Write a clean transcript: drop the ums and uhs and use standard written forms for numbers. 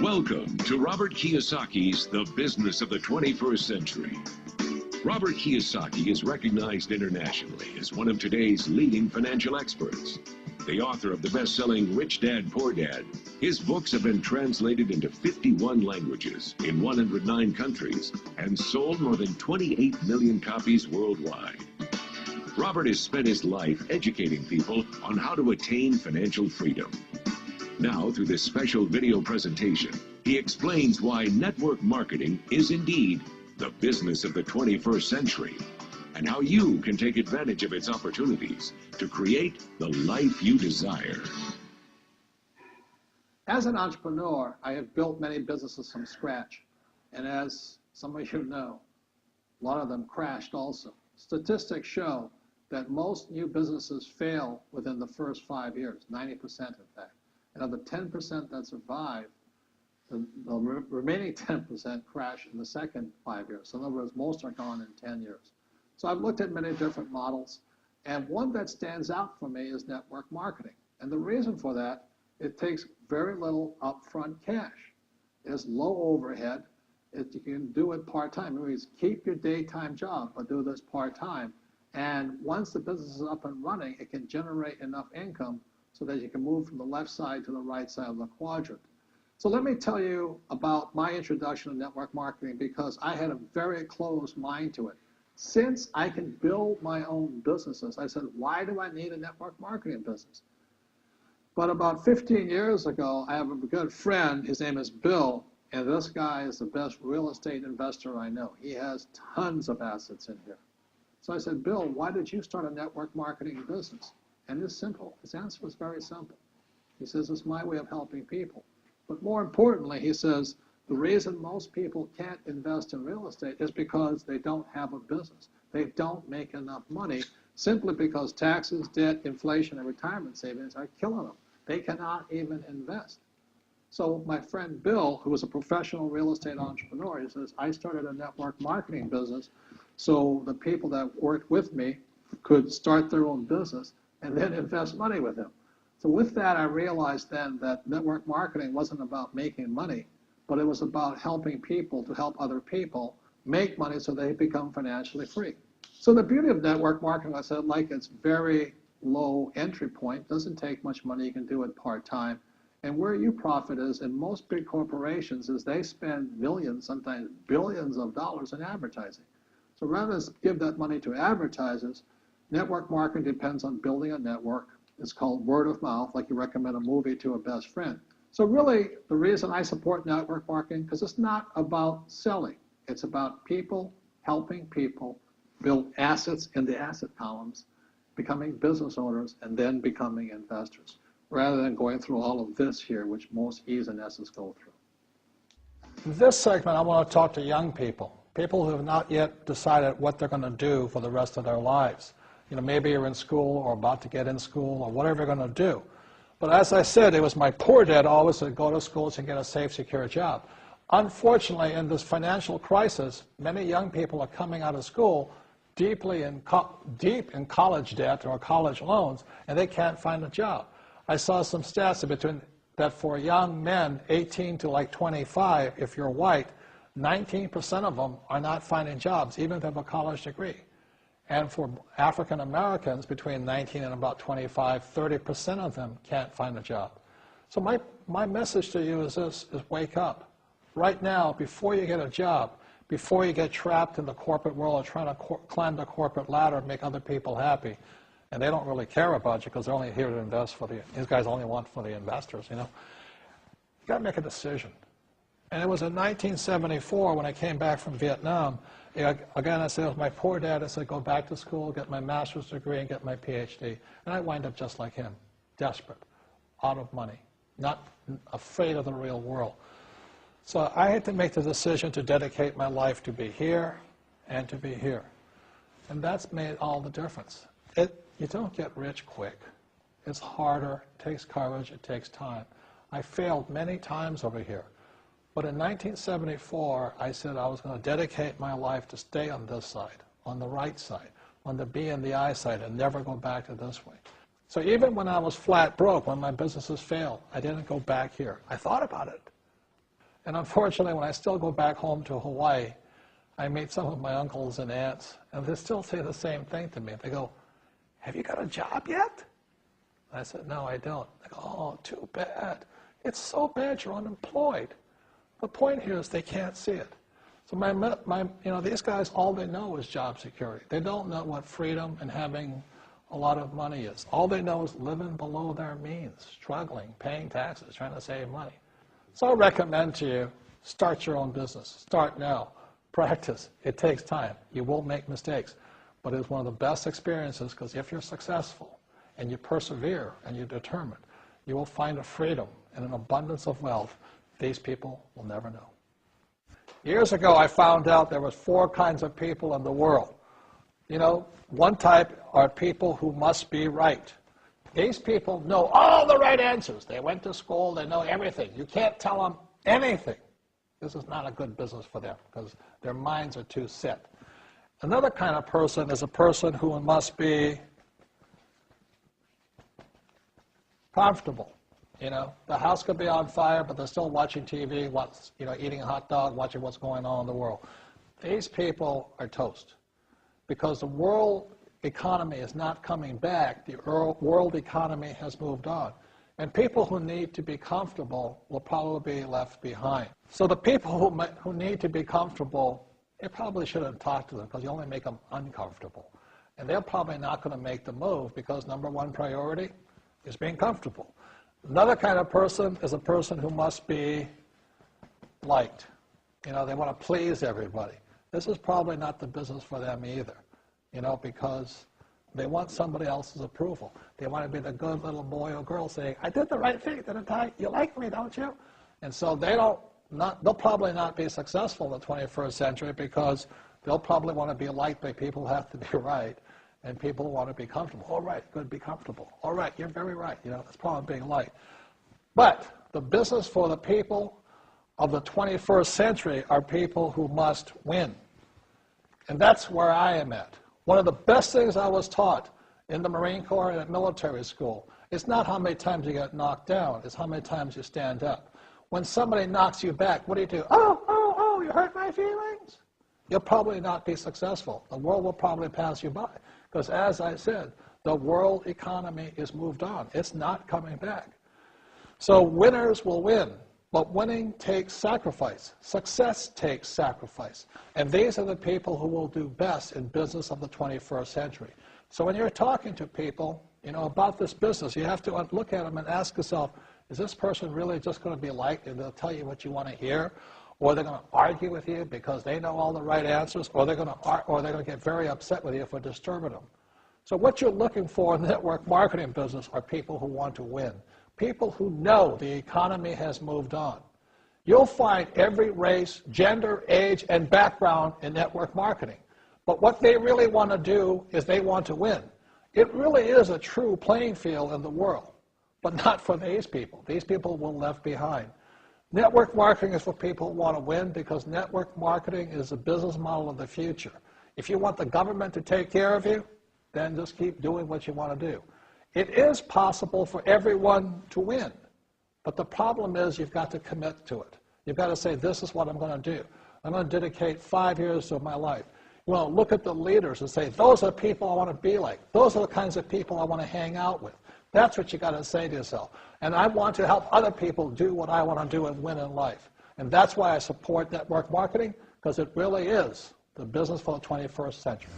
Welcome to Robert Kiyosaki's The Business of the 21st Century. Robert Kiyosaki is recognized internationally as one of today's leading financial experts. The author of the best-selling Rich Dad, Poor Dad, his books have been translated into 51 languages in 109 countries and sold more than 28 million copies worldwide. Robert has spent his life educating people on how to attain financial freedom. Now, through this special video presentation, he explains why network marketing is indeed the business of the 21st century, and how you can take advantage of its opportunities to create the life you desire. As an entrepreneur, I have built many businesses from scratch, and as some of you know, a lot of them crashed also. Statistics show that most new businesses fail within the first 5 years, 90% in fact. And of the 10% that survive, the remaining 10% crash in the second 5 years. So in other words, most are gone in 10 years. So I've looked at many different models, and one that stands out for me is network marketing. And the reason for that, it takes very little upfront cash. It's low overhead. You can do it part-time. It means keep your daytime job, but do this part-time. And once the business is up and running, it can generate enough income so that you can move from the left side to the right side of the quadrant. So let me tell you about my introduction to network marketing, because I had a very closed mind to it. Since I can build my own businesses, I said, why do I need a network marketing business? But about 15 years ago, I have a good friend, his name is Bill, and this guy is the best real estate investor I know. He has tons of assets in here. So I said, Bill, why did you start a network marketing business? And it's simple. His answer was very simple. He says, it's my way of helping people. But more importantly, he says, the reason most people can't invest in real estate is because they don't have a business. They don't make enough money simply because taxes, debt, inflation, and retirement savings are killing them. They cannot even invest. So my friend Bill, who was a professional real estate entrepreneur, he says, I started a network marketing business so the people that worked with me could start their own business and then invest money with him. So with that, I realized then that network marketing wasn't about making money, but it was about helping people to help other people make money so they become financially free. So the beauty of network marketing, I said, like it's very low entry point, doesn't take much money, you can do it part-time. And where you profit is in most big corporations is they spend millions, sometimes billions of dollars in advertising. So rather than give that money to advertisers, network marketing depends on building a network. It's called word of mouth, like you recommend a movie to a best friend. So really, the reason I support network marketing, because it's not about selling. It's about people helping people build assets in the asset columns, becoming business owners, and then becoming investors, rather than going through all of this here, which most E's and S's go through. In this segment, I want to talk to young people, people who have not yet decided what they're going to do for the rest of their lives. You know, maybe you're in school or about to get in school or whatever you're going to do. But as I said, it was my poor dad always to go to school and get a safe, secure job. Unfortunately, in this financial crisis, many young people are coming out of school deep in college debt or college loans, and they can't find a job. I saw some stats that for young men 18 to like 25, if you're white, 19% of them are not finding jobs, even if they have a college degree. And for African Americans between 19 and about 25, 30% of them can't find a job. So my message to you is this, is wake up. Right now, before you get a job, before you get trapped in the corporate world or trying to climb the corporate ladder and make other people happy, and they don't really care about you because they're only here to invest for these guys only want for the investors, you know. You got to make a decision. And it was in 1974 when I came back from Vietnam. Again, I said, it was my poor dad. I said, go back to school, get my master's degree, and get my PhD. And I wind up just like him, desperate, out of money, not afraid of the real world. So I had to make the decision to dedicate my life to be here and to be here. And that's made all the difference. You don't get rich quick. It's harder, it takes courage, it takes time. I failed many times over here. But in 1974, I said I was going to dedicate my life to stay on this side, on the right side, on the B and the I side, and never go back to this way. So even when I was flat broke, when my businesses failed, I didn't go back here. I thought about it. And unfortunately, when I still go back home to Hawaii, I meet some of my uncles and aunts, and they still say the same thing to me. They go, "Have you got a job yet?" And I said, "No, I don't." They go, "Oh, too bad. It's so bad you're unemployed." The point here is they can't see it. So these guys, all they know is job security. They don't know what freedom and having a lot of money is. All they know is living below their means, struggling, paying taxes, trying to save money. So I recommend to you, start your own business. Start now. Practice. It takes time. You will make mistakes. But it's one of the best experiences, because if you're successful and you persevere and you're determined, you will find a freedom and an abundance of wealth these people will never know. Years ago, I found out there was 4 kinds of people in the world. One type are people who must be right. These people know all the right answers. They went to school. They know everything. You can't tell them anything. This is not a good business for them because their minds are too set. Another kind of person is a person who must be comfortable. The house could be on fire, but they're still watching TV, eating a hot dog, watching what's going on in the world. These people are toast because the world economy is not coming back. The world economy has moved on. And people who need to be comfortable will probably be left behind. So the people who need to be comfortable, you probably shouldn't talk to them because you only make them uncomfortable. And they're probably not going to make the move because number 1 priority is being comfortable. Another kind of person is a person who must be liked. They want to please everybody. This is probably not the business for them either, because they want somebody else's approval. They want to be the good little boy or girl saying, "I did the right thing, didn't I? You like me, don't you?" And so they'll probably not be successful in the 21st century because they'll probably want to be liked by people who have to be right. And people want to be comfortable. All right, good, be comfortable. All right, you're very right. That's probably being liked. But the business for the people of the 21st century are people who must win. And that's where I am at. One of the best things I was taught in the Marine Corps and at military school is not how many times you get knocked down, it's how many times you stand up. When somebody knocks you back, what do? Oh, you hurt my feelings. You'll probably not be successful. The world will probably pass you by. Because as I said, the world economy is moved on. It's not coming back. So winners will win, but winning takes sacrifice. Success takes sacrifice. And these are the people who will do best in business of the 21st century. So when you're talking to people, about this business, you have to look at them and ask yourself, is this person really just going to be liked and they'll tell you what you want to hear? Or they're going to argue with you because they know all the right answers, or they're going to get very upset with you for disturbing them. So what you're looking for in the network marketing business are people who want to win, people who know the economy has moved on. You'll find every race, gender, age, and background in network marketing. But what they really want to do is they want to win. It really is a true playing field in the world, but not for these people. These people will be left behind. Network marketing is for people who want to win because network marketing is a business model of the future. If you want the government to take care of you, then just keep doing what you want to do. It is possible for everyone to win, but the problem is you've got to commit to it. You've got to say, this is what I'm going to do. I'm going to dedicate 5 years of my life. You want to look at the leaders and say, those are people I want to be like. Those are the kinds of people I want to hang out with. That's what you got to say to yourself. And I want to help other people do what I want to do and win in life. And that's why I support network marketing, because it really is the business for the 21st century.